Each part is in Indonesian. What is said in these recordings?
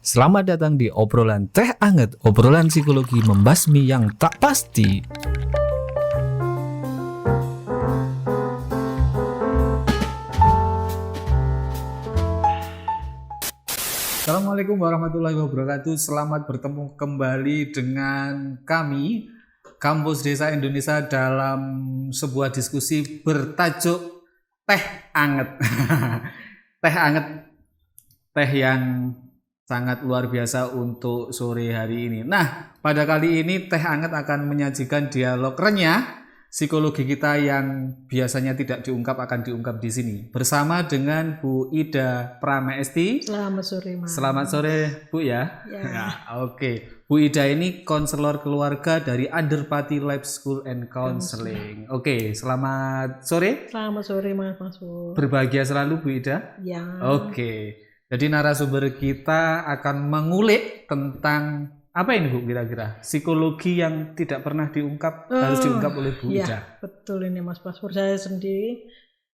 Selamat datang di obrolan teh anget, obrolan psikologi membasmi yang tak pasti. Assalamualaikum warahmatullahi wabarakatuh. Selamat bertemu kembali dengan kami, Kampus Desa Indonesia, dalam sebuah diskusi bertajuk teh anget. Teh anget, teh yang sangat luar biasa untuk sore hari ini. Nah, pada kali ini teh anget akan menyajikan dialog renyah psikologi kita yang biasanya tidak diungkap akan diungkap di sini bersama dengan Bu Ida Pramesti. Selamat sore, Mas. Selamat sore, Bu ya. Ya. Oke. Bu Ida ini konselor keluarga dari Underpati Life School and Counseling. Oke, selamat sore. Selamat sore, Mas Pur. Berbahagia selalu, Bu Ida. Ya. Oke. Jadi narasumber kita akan mengulik tentang apa ini, Bu, kira-kira psikologi yang tidak pernah diungkap harus diungkap oleh Bu Ya, Ida. betul ini Mas Pur. Saya sendiri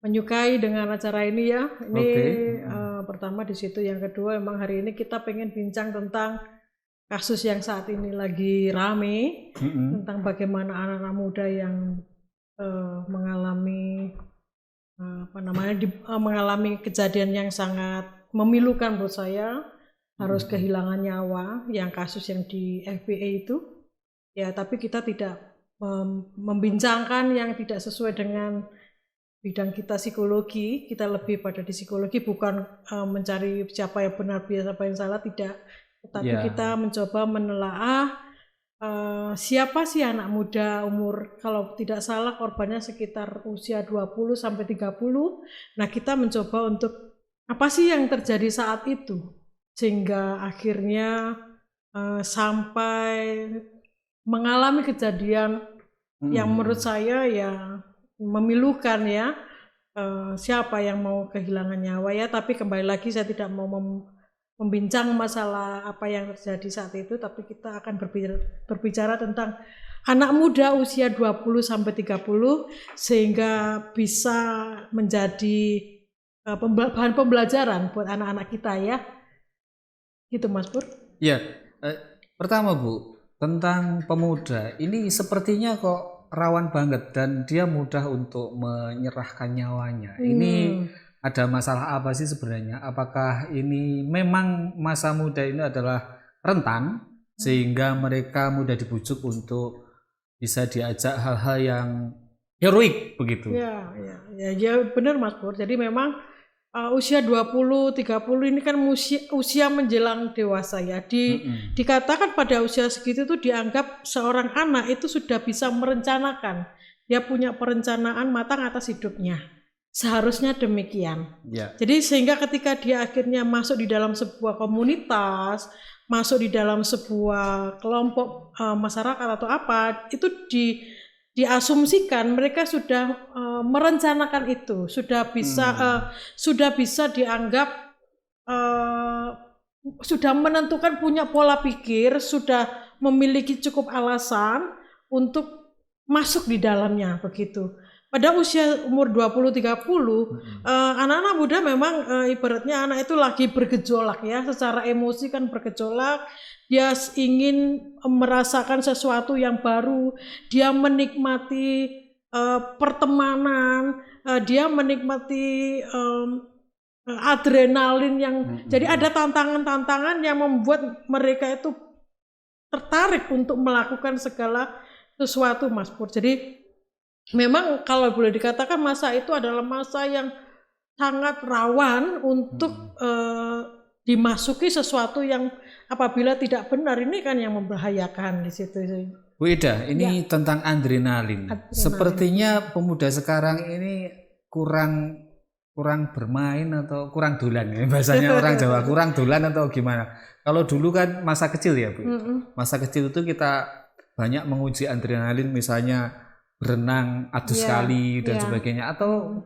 menyukai dengan acara ini ya. Ini pertama di situ, yang kedua memang hari ini kita pengen bincang tentang kasus yang saat ini lagi rame, tentang bagaimana anak-anak muda yang mengalami mengalami kejadian yang sangat memilukan buat saya, harus kehilangan nyawa, yang kasus yang di FBA itu ya. Tapi kita tidak membincangkan yang tidak sesuai dengan bidang kita psikologi. Kita lebih pada di psikologi, bukan mencari siapa yang benar siapa yang salah, tidak, tetapi kita mencoba menelaah siapa sih anak muda umur, kalau tidak salah korbannya sekitar usia 20 sampai 30. Nah, kita mencoba untuk apa sih yang terjadi saat itu sehingga akhirnya sampai mengalami kejadian yang menurut saya ya memilukan ya. Siapa yang mau kehilangan nyawa ya. Tapi kembali lagi saya tidak mau membincang masalah apa yang terjadi saat itu, tapi kita akan berbicara tentang anak muda usia 20 sampai 30 sehingga bisa menjadi bahan pembelajaran buat anak-anak kita ya. Gitu Mas Pur. Ya, pertama Bu, tentang pemuda ini sepertinya kok rawan banget dan dia mudah untuk menyerahkan nyawanya. Ini ada masalah apa sih sebenarnya? Apakah ini memang masa muda ini adalah rentan sehingga mereka mudah dibujuk untuk bisa diajak hal-hal yang heroik begitu? Ya benar Mas Pur. Jadi memang usia 20-30 ini kan usia menjelang dewasa ya. Dikatakan pada usia segitu tuh dianggap seorang anak itu sudah bisa merencanakan. Dia punya perencanaan matang atas hidupnya. Seharusnya demikian. Jadi sehingga ketika dia akhirnya masuk di dalam sebuah komunitas, masuk di dalam sebuah kelompok masyarakat atau apa, itu diasumsikan mereka sudah merencanakan itu, sudah bisa dianggap sudah menentukan, punya pola pikir, sudah memiliki cukup alasan untuk masuk di dalamnya begitu. Pada usia umur 20-30 anak-anak muda memang ibaratnya anak itu lagi bergejolak ya, secara emosi kan bergejolak. Dia ingin merasakan sesuatu yang baru, dia menikmati pertemanan, dia menikmati adrenalin yang jadi ada tantangan-tantangan yang membuat mereka itu tertarik untuk melakukan segala sesuatu Mas Pur. Jadi memang kalau boleh dikatakan masa itu adalah masa yang sangat rawan untuk dimasuki sesuatu yang apabila tidak benar, ini kan yang membahayakan di situ. Bu Ida, ini tentang adrenalin. Sepertinya pemuda sekarang ini kurang bermain atau kurang dolan ya, bahasanya orang Jawa, kurang dolan atau gimana. Kalau dulu kan masa kecil ya Bu. Masa kecil itu kita banyak menguji adrenalin, misalnya berenang adu sekali dan sebagainya. Atau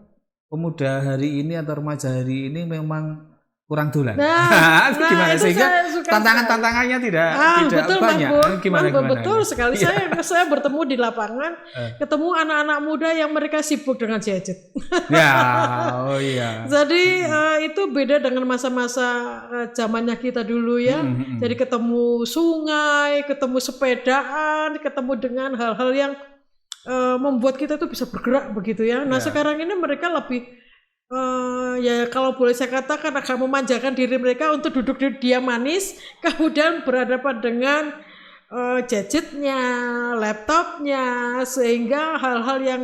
pemuda hari ini atau remaja hari ini memang kurang dolan. Nah, Gimana itu sehingga saya suka tantangan-tantangannya tidak betul banyak. Mas Pur. Gimana gimana? Betul sekali. Iya. Saya bertemu di lapangan, ketemu anak-anak muda yang mereka sibuk dengan gadget. Ya, oh iya. Jadi itu beda dengan masa-masa zamannya kita dulu ya. Jadi ketemu sungai, ketemu sepedaan, ketemu dengan hal-hal yang membuat kita tuh bisa bergerak begitu ya. Nah sekarang ini mereka lebih ya kalau boleh saya katakan agak memanjakan diri mereka untuk duduk di diam manis, kemudian berhadapan dengan gadgetnya, laptopnya, sehingga hal-hal yang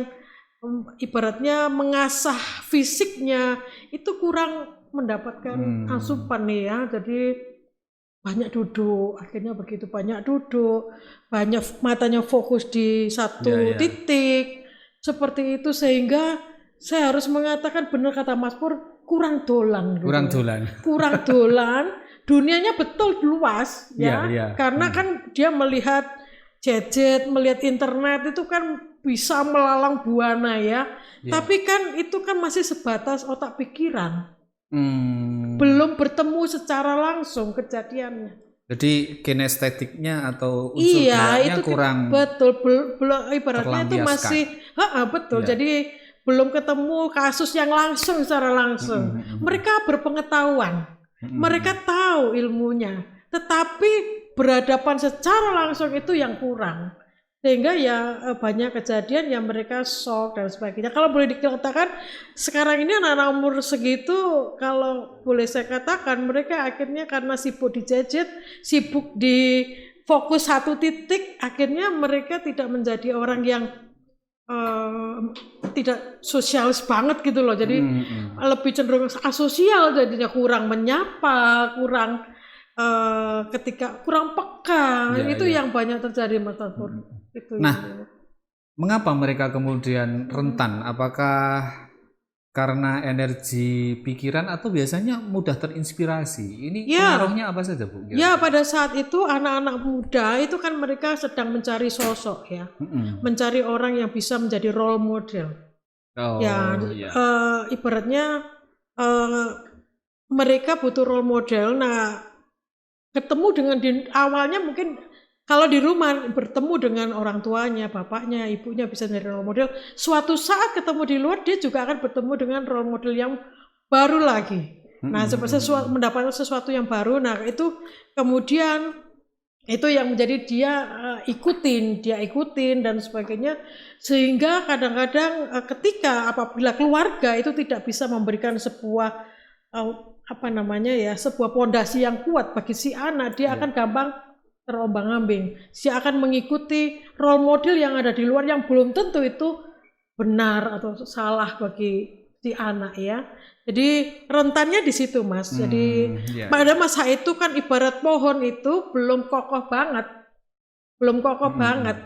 ibaratnya mengasah fisiknya itu kurang mendapatkan asupan nih ya. Jadi banyak duduk, akhirnya begitu banyak duduk, banyak matanya fokus di satu titik, seperti itu sehingga saya harus mengatakan benar kata Mas Pur, kurang dolan. Kurang dolan. Dunianya betul luas ya, karena kan dia melihat gadget, melihat internet itu kan bisa melalang buana ya. Tapi kan itu kan masih sebatas otak pikiran. Belum bertemu secara langsung kejadiannya. Jadi kinestetiknya atau unsur geraknya itu kurang betul, belum ibaratnya itu masih betul. Ya. Jadi belum ketemu kasus yang langsung secara langsung. Mereka berpengetahuan, mereka tahu ilmunya, tetapi berhadapan secara langsung itu yang kurang. Sehingga ya banyak kejadian yang mereka shock dan sebagainya. Kalau boleh dikatakan sekarang ini anak-anak umur segitu, kalau boleh saya katakan mereka akhirnya karena sibuk di gadget, sibuk di fokus satu titik, akhirnya mereka tidak menjadi orang yang tidak sosialis banget gitu loh. Jadi lebih cenderung asosial, jadinya kurang menyapa, kurang ketika kurang peka. Itu yang banyak terjadi Mas Pur. Mengapa mereka kemudian rentan? Apakah karena energi pikiran atau biasanya mudah terinspirasi? Ini pengaruhnya apa saja Bu? Ya pada saat itu anak-anak muda itu kan mereka sedang mencari sosok ya, mencari orang yang bisa menjadi role model. Ibaratnya mereka butuh role model. Nah ketemu dengan awalnya mungkin kalau di rumah bertemu dengan orang tuanya, bapaknya, ibunya bisa menjadi role model. Suatu saat ketemu di luar dia juga akan bertemu dengan role model yang baru lagi. Nah, mendapatkan sesuatu yang baru. Nah, itu kemudian itu yang menjadi dia ikutin dan sebagainya. Sehingga kadang-kadang ketika apabila keluarga itu tidak bisa memberikan sebuah sebuah pondasi yang kuat bagi si anak, dia akan gampang terombang-ambing. Dia akan mengikuti role model yang ada di luar yang belum tentu itu benar atau salah bagi si anak ya. Jadi rentannya di situ Mas. Jadi pada masa itu kan ibarat pohon itu belum kokoh banget.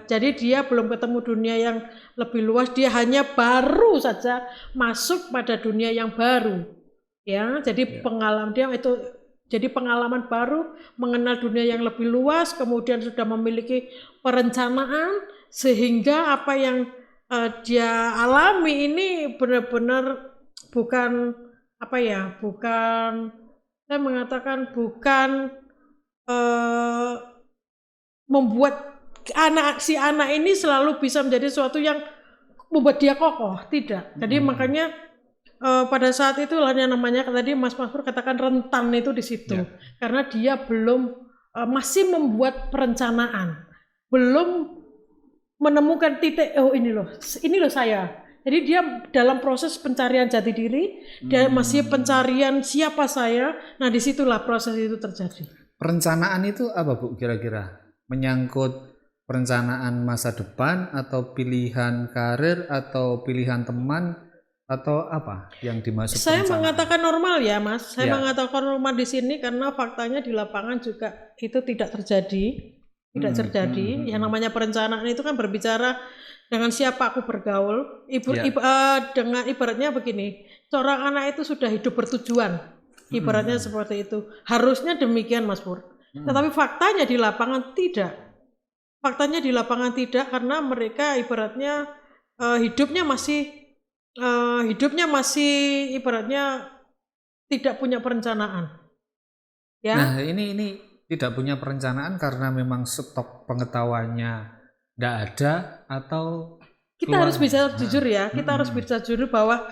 Jadi dia belum ketemu dunia yang lebih luas. Dia hanya baru saja masuk pada dunia yang baru. Ya, jadi pengalaman dia itu jadi pengalaman baru, mengenal dunia yang lebih luas, kemudian sudah memiliki perencanaan sehingga apa yang dia alami ini benar-benar bukan saya mengatakan bukan membuat si anak ini selalu bisa menjadi sesuatu yang membuat dia kokoh, tidak. Jadi makanya pada saat itu yang namanya tadi Mas Pur katakan rentan itu di situ, karena dia belum masih membuat perencanaan, belum menemukan titik ini loh saya. Jadi dia dalam proses pencarian jati diri, dia masih pencarian siapa saya. Nah disitulah proses itu terjadi. Perencanaan itu apa Bu kira-kira? Menyangkut perencanaan masa depan atau pilihan karir atau pilihan teman? Atau apa yang dimaksud? Saya mengatakan normal ya Mas. Saya mengatakan normal di sini karena faktanya di lapangan juga itu tidak terjadi. Yang namanya perencanaan itu kan berbicara dengan siapa aku bergaul. Dengan ibaratnya begini, seorang anak itu sudah hidup bertujuan. Ibaratnya seperti itu. Harusnya demikian Mas Pur. Tetapi faktanya di lapangan tidak. Karena mereka ibaratnya hidupnya masih ibaratnya tidak punya perencanaan. Ya. Nah, ini tidak punya perencanaan karena memang stok pengetahuannya tidak ada atau Kita harus bisa jujur ya, kita harus bisa jujur bahwa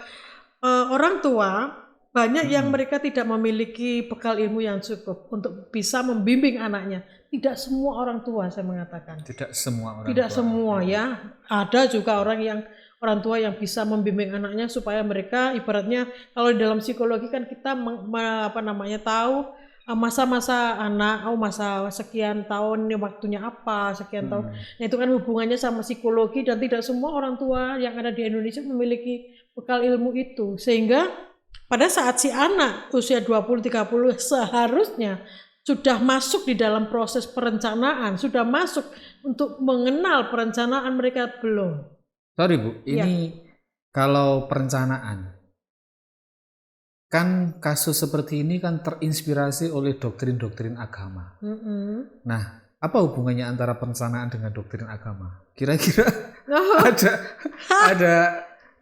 orang tua banyak yang mereka tidak memiliki bekal ilmu yang cukup untuk bisa membimbing anaknya. Tidak semua orang tua, saya mengatakan. Tidak semua orang Tidak tua. semua ya. Ada juga orang tua yang bisa membimbing anaknya supaya mereka ibaratnya kalau di dalam psikologi kan kita tahu masa-masa anak, masa sekian tahun ini waktunya apa, sekian tahun. Nah, itu kan hubungannya sama psikologi dan tidak semua orang tua yang ada di Indonesia memiliki bekal ilmu itu. Sehingga pada saat si anak usia 20-30 seharusnya sudah masuk di dalam proses perencanaan, sudah masuk untuk mengenal perencanaan, mereka belum. Sorry Bu, ini kalau perencanaan, kan kasus seperti ini kan terinspirasi oleh doktrin-doktrin agama. Nah, apa hubungannya antara perencanaan dengan doktrin agama? Kira-kira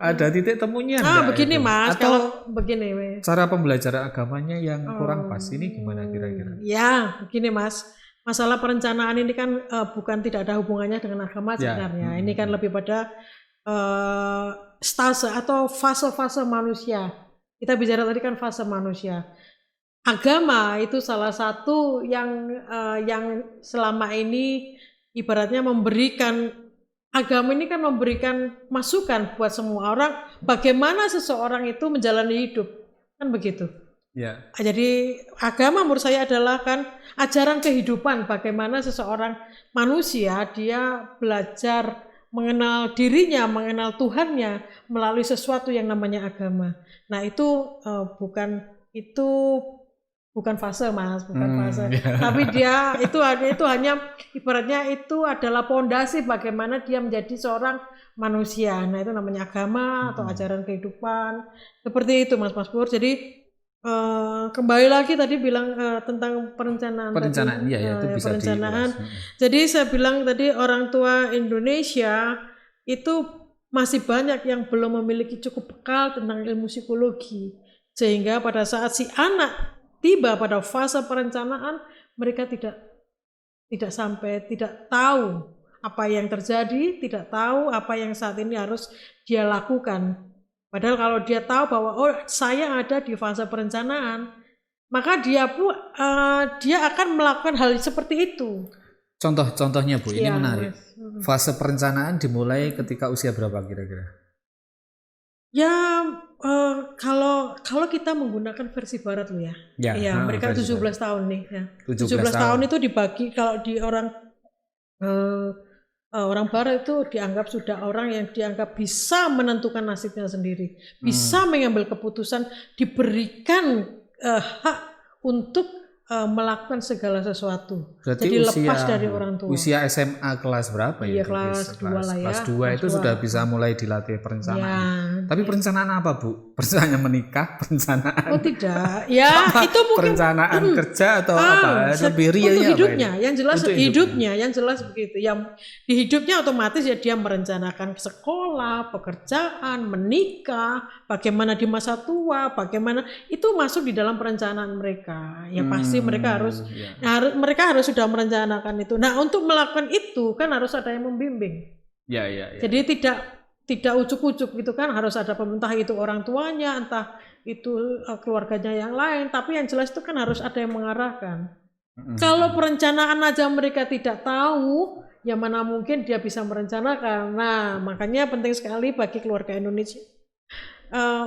ada titik temunya enggak? Begini itu? Mas, atau kalau begini cara pembelajaran agamanya yang kurang pas, ini gimana kira-kira? Ya, begini Mas, masalah perencanaan ini kan bukan tidak ada hubungannya dengan agama sebenarnya. Ini kan lebih pada stase atau fase-fase manusia. Kita bicara tadi kan fase manusia. Agama itu salah satu yang selama ini ibaratnya memberikan, agama ini kan memberikan masukan buat semua orang bagaimana seseorang itu menjalani hidup, kan begitu. Ya. Jadi agama menurut saya adalah kan ajaran kehidupan, bagaimana seseorang manusia dia belajar mengenal dirinya, mengenal Tuhannya melalui sesuatu yang namanya agama. Nah itu bukan fase Mas, bukan fase. Tapi dia itu hanya ibaratnya itu adalah pondasi bagaimana dia menjadi seorang manusia. Nah itu namanya agama atau ajaran kehidupan. Seperti itu Mas Pur. Jadi kembali lagi tadi bilang tentang perencanaan tadi, itu bisa perencanaan. Jadi saya bilang tadi orang tua Indonesia itu masih banyak yang belum memiliki cukup bekal tentang ilmu psikologi, sehingga pada saat si anak tiba pada fase perencanaan mereka tidak tahu apa yang terjadi, tidak tahu apa yang saat ini harus dia lakukan. Padahal kalau dia tahu bahwa saya ada di fase perencanaan, maka dia akan melakukan hal seperti itu. Contohnya Bu, ini menarik. Fase perencanaan dimulai ketika usia berapa kira-kira? Ya kalau kita menggunakan versi Barat loh ya. Ya, mereka 17 tahun nih ya. 17 tahun itu dibagi kalau di orang Barat itu dianggap sudah orang yang dianggap bisa menentukan nasibnya sendiri, bisa mengambil keputusan, diberikan hak untuk melakukan segala sesuatu. Berarti jadi lepas dari orang tua. Usia SMA kelas berapa ya? Iya, kelas 2 lah ya. Kelas 2 itu sudah bisa mulai dilatih perencanaan. Tapi perencanaan apa Bu? Perencanaan menikah, perencanaan? Oh tidak, ya itu mungkin perencanaan kerja atau apa? Lebih realnya untuk hidupnya, apa yang jelas hidupnya, yang jelas begitu. Yang di hidupnya otomatis ya dia merencanakan sekolah, pekerjaan, menikah, bagaimana di masa tua, bagaimana itu masuk di dalam perencanaan mereka. Ya pasti mereka harus sudah merencanakan itu. Nah untuk melakukan itu kan harus ada yang membimbing. Ya. Jadi tidak ucuk-ucuk gitu kan, harus ada pemerintah, itu orang tuanya, entah itu keluarganya yang lain, tapi yang jelas itu kan harus ada yang mengarahkan. Kalau perencanaan aja mereka tidak tahu, ya mana mungkin dia bisa merencanakan. Nah makanya penting sekali bagi keluarga Indonesia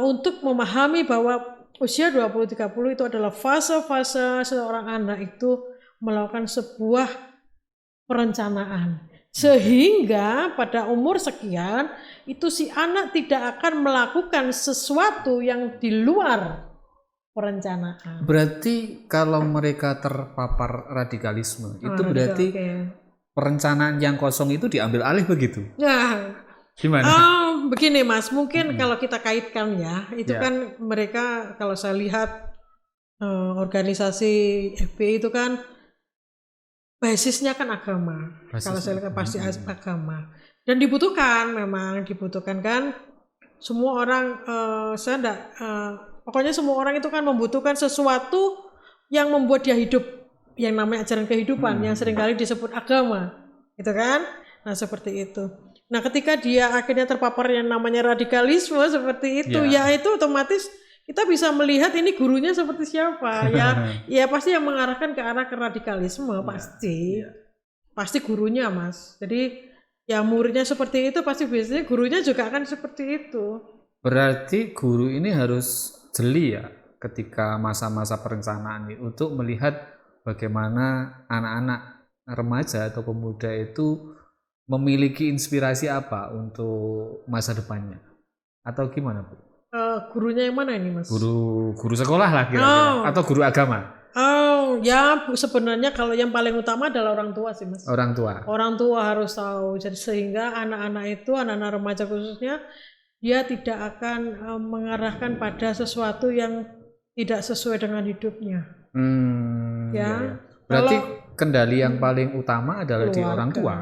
untuk memahami bahwa usia 20-30 itu adalah fase-fase seorang anak itu melakukan sebuah perencanaan. Sehingga pada umur sekian itu si anak tidak akan melakukan sesuatu yang di luar perencanaan. Berarti kalau mereka terpapar radikalisme itu berarti perencanaan yang kosong itu diambil alih begitu? Ya. Gimana? Begini Mas, mungkin kalau kita kaitkan ya, itu kan mereka kalau saya lihat organisasi FPI itu kan basisnya kan agama. Kalau saya lihat pasti agama. Dan dibutuhkan kan semua orang, saya Pokoknya semua orang itu kan membutuhkan sesuatu yang membuat dia hidup, yang namanya ajaran kehidupan, yang seringkali disebut agama, gitu kan? Nah seperti itu. Nah ketika dia akhirnya terpapar yang namanya radikalisme seperti itu, ya itu otomatis kita bisa melihat ini gurunya seperti siapa, ya pasti yang mengarahkan ke arah ke radikalisme pasti gurunya Mas. Jadi ya muridnya seperti itu pasti biasanya gurunya juga akan seperti itu. Berarti guru ini harus jeli ya ketika masa-masa perencanaan ini untuk melihat bagaimana anak-anak remaja atau pemuda itu memiliki inspirasi apa untuk masa depannya, atau gimana Bu? Gurunya yang mana ini Mas? Guru sekolah lah kira-kira, atau guru agama? Oh ya sebenarnya kalau yang paling utama adalah orang tua sih Mas. Orang tua. Orang tua harus tahu, jadi sehingga anak-anak itu, anak-anak remaja khususnya, dia tidak akan mengarahkan pada sesuatu yang tidak sesuai dengan hidupnya. Ya. Berarti kendali yang paling utama adalah di orang tua.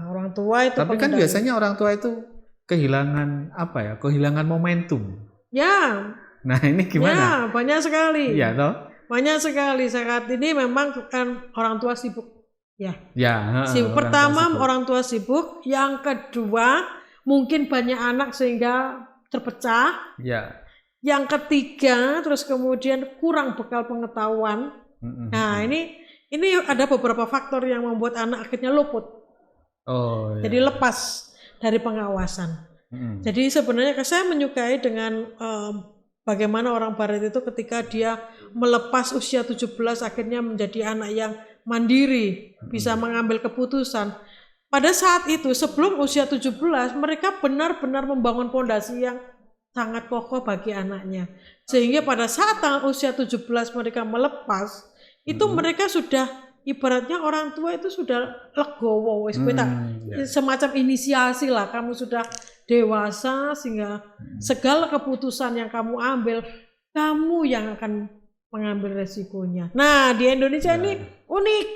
Orang tua itu. Tapi kan biasanya orang tua itu kehilangan apa ya? Kehilangan momentum. Ya. Nah ini gimana? Ya banyak sekali. Iya toh. Banyak sekali saat ini memang kan orang tua sibuk. Sibuk. Pertama orang tua sibuk, yang kedua mungkin banyak anak sehingga terpecah. Yang ketiga terus kemudian kurang bekal pengetahuan. Nah ini ada beberapa faktor yang membuat anak akhirnya luput. Jadi lepas dari pengawasan. Jadi sebenarnya saya menyukai dengan bagaimana orang barat itu ketika dia melepas usia 17 akhirnya menjadi anak yang mandiri, bisa mengambil keputusan. Pada saat itu sebelum usia 17 mereka benar-benar membangun fondasi yang sangat kokoh bagi anaknya. Sehingga pada saat usia 17 mereka melepas, itu mereka sudah ibaratnya orang tua itu sudah legowo, semacam inisiasi lah, kamu sudah dewasa sehingga segala keputusan yang kamu ambil, kamu yang akan mengambil resikonya. Nah di Indonesia ini unik.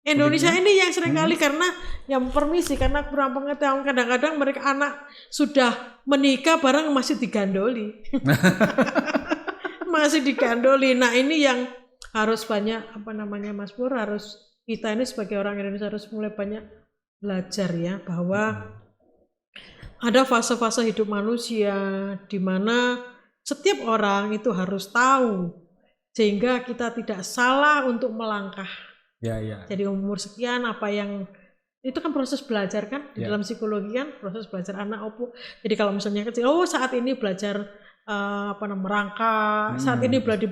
Indonesia ini yang seringkali karena yang permisi karena kurang pengetahuan, kadang-kadang mereka anak sudah menikah barang masih digandoli. Masih digandoli. Nah ini yang harus banyak Mas Pur, harus kita ini sebagai orang Indonesia harus mulai banyak belajar ya, bahwa ada fase-fase hidup manusia di mana setiap orang itu harus tahu sehingga kita tidak salah untuk melangkah. Jadi umur sekian apa yang itu kan proses belajar kan di dalam psikologi kan proses belajar anak opo. Jadi kalau misalnya kecil, saat ini belajar merangkak, saat ini belajar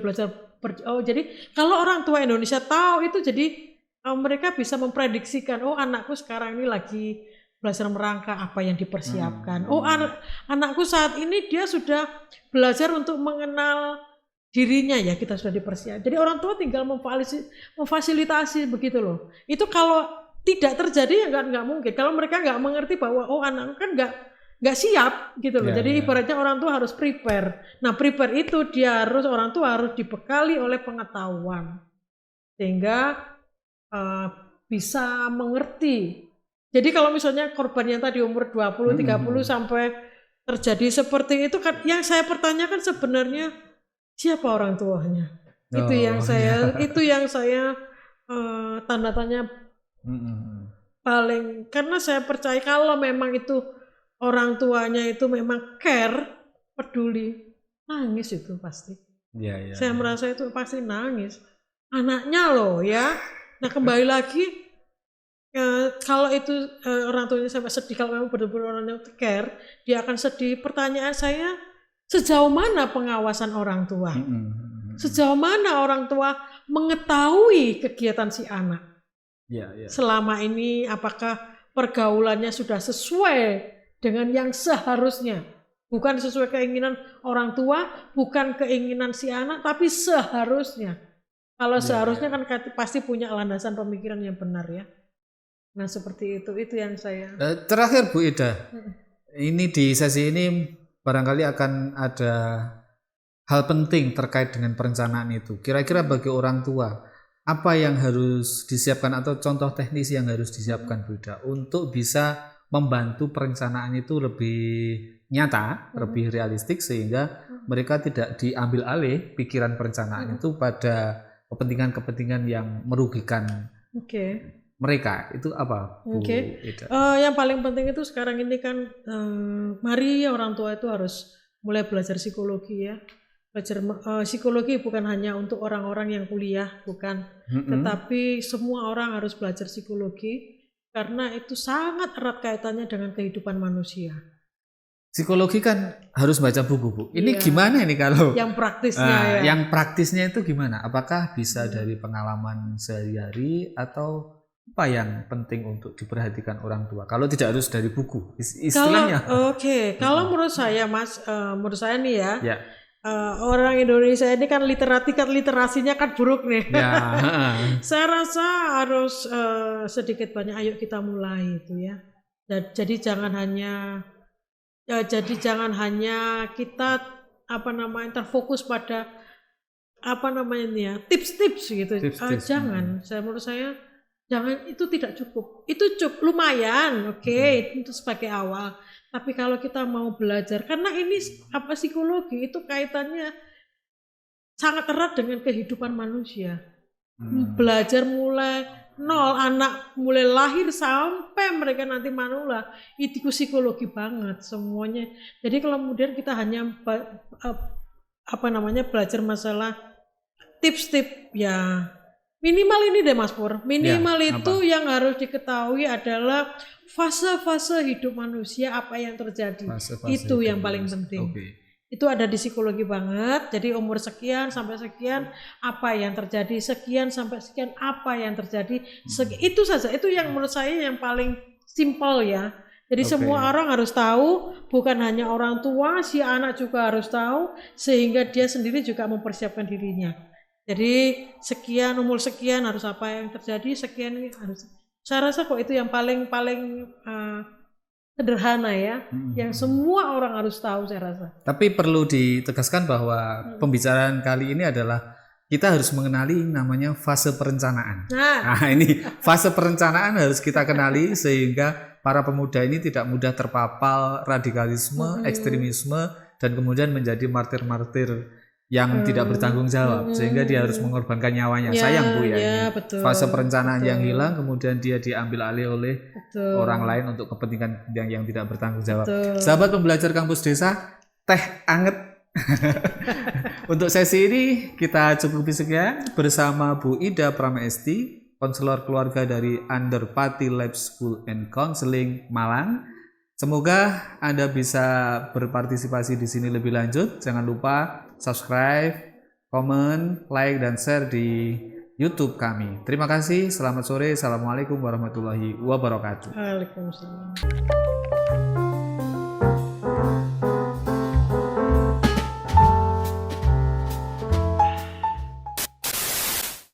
jadi kalau orang tua Indonesia tahu itu, jadi mereka bisa memprediksikan, anakku sekarang ini lagi belajar merangkak, apa yang dipersiapkan. Anakku saat ini dia sudah belajar untuk mengenal dirinya, ya kita sudah dipersiapkan. Jadi orang tua tinggal memfasilitasi begitu loh. Itu kalau tidak terjadi ya nggak mungkin. Kalau mereka nggak mengerti bahwa anakku kan nggak siap gitu loh. Jadi ibaratnya orang tua harus prepare. Nah prepare itu orang tua harus dibekali oleh pengetahuan sehingga bisa mengerti. Jadi kalau misalnya korbannya tadi umur 20, 30 sampai terjadi seperti itu kan, yang saya pertanyakan sebenarnya siapa orang tuanya? Itu yang saya tanda tanya paling, karena saya percaya kalau memang itu orang tuanya itu memang care, peduli, nangis itu pasti. Saya merasa itu pasti nangis. Anaknya loh ya. Nah kembali lagi, kalau itu orang tuanya sampai sedih, kalau memang benar-benar orangnya care, dia akan sedih. Pertanyaan saya, sejauh mana pengawasan orang tua? Sejauh mana orang tua mengetahui kegiatan si anak? Selama ini apakah pergaulannya sudah sesuai dengan yang seharusnya? Bukan sesuai keinginan orang tua, bukan keinginan si anak, tapi seharusnya. Kalau seharusnya kan pasti punya landasan pemikiran yang benar ya. Nah seperti itu yang saya. Terakhir Bu Ida, ini di sesi ini barangkali akan ada hal penting terkait dengan perencanaan itu. Kira-kira bagi orang tua, apa yang harus disiapkan atau contoh teknis yang harus disiapkan Bu Ida untuk bisa membantu perencanaan itu lebih nyata, lebih realistik sehingga mereka tidak diambil alih pikiran perencanaan itu pada kepentingan-kepentingan yang merugikan mereka. Itu apa, Bu Ida? Yang paling penting itu sekarang ini kan mari orang tua itu harus mulai belajar psikologi ya. Belajar psikologi bukan hanya untuk orang-orang yang kuliah, bukan, tetapi semua orang harus belajar psikologi karena itu sangat erat kaitannya dengan kehidupan manusia. Psikologi kan harus baca buku, Bu. Ini gimana ini kalau yang praktisnya ya? Yang praktisnya itu gimana? Apakah bisa dari pengalaman sehari-hari atau apa yang penting untuk diperhatikan orang tua? Kalau tidak harus dari buku, istilahnya. Kalau menurut saya, Mas, menurut saya nih ya. Orang Indonesia ini kan literasinya kan buruk nih. Saya rasa harus sedikit banyak ayo kita mulai itu ya. Jadi jangan hanya kita terfokus pada tips-tips gitu. Jangan. Menurut saya jangan, itu tidak cukup. Itu lumayan, itu sebagai awal. Tapi kalau kita mau belajar, karena ini psikologi itu kaitannya sangat erat dengan kehidupan manusia. Belajar mulai nol, anak mulai lahir sampai mereka nanti manula, itu psikologi banget semuanya. Jadi kalau kemudian kita hanya belajar masalah tips-tips ya. Minimal ini deh Mas Pur, minimal itu yang harus diketahui adalah fase-fase hidup manusia, apa yang terjadi. Itu yang paling penting. Itu ada di psikologi banget. Jadi umur sekian sampai sekian apa yang terjadi, sekian sampai sekian apa yang terjadi. Itu saja, itu yang menurut saya yang paling simpel ya. Jadi semua orang harus tahu, bukan hanya orang tua, si anak juga harus tahu, sehingga dia sendiri juga mempersiapkan dirinya. Jadi sekian, umur sekian harus apa yang terjadi, sekian harus. Saya rasa kok itu yang paling sederhana ya, yang semua orang harus tahu saya rasa. Tapi perlu ditegaskan bahwa pembicaraan kali ini adalah kita harus mengenali namanya fase perencanaan. Nah ini fase perencanaan harus kita kenali sehingga para pemuda ini tidak mudah terpapar radikalisme, ekstremisme, dan kemudian menjadi martir-martir yang tidak bertanggung jawab sehingga dia harus mengorbankan nyawanya. Sayang Bu ya, ini fase perencanaan yang hilang kemudian dia diambil alih oleh orang lain untuk kepentingan yang tidak bertanggung jawab. Sahabat pembelajar kampus desa, teh anget. Untuk sesi ini kita cukupi sekian bersama Bu Ida Pramesti, konselor keluarga dari Underpati Lab School and Counseling Malang. Semoga Anda bisa berpartisipasi di sini lebih lanjut. Jangan lupa subscribe, komen, like, dan share di YouTube kami. Terima kasih. Selamat sore. Assalamualaikum warahmatullahi wabarakatuh. Waalaikumsalam.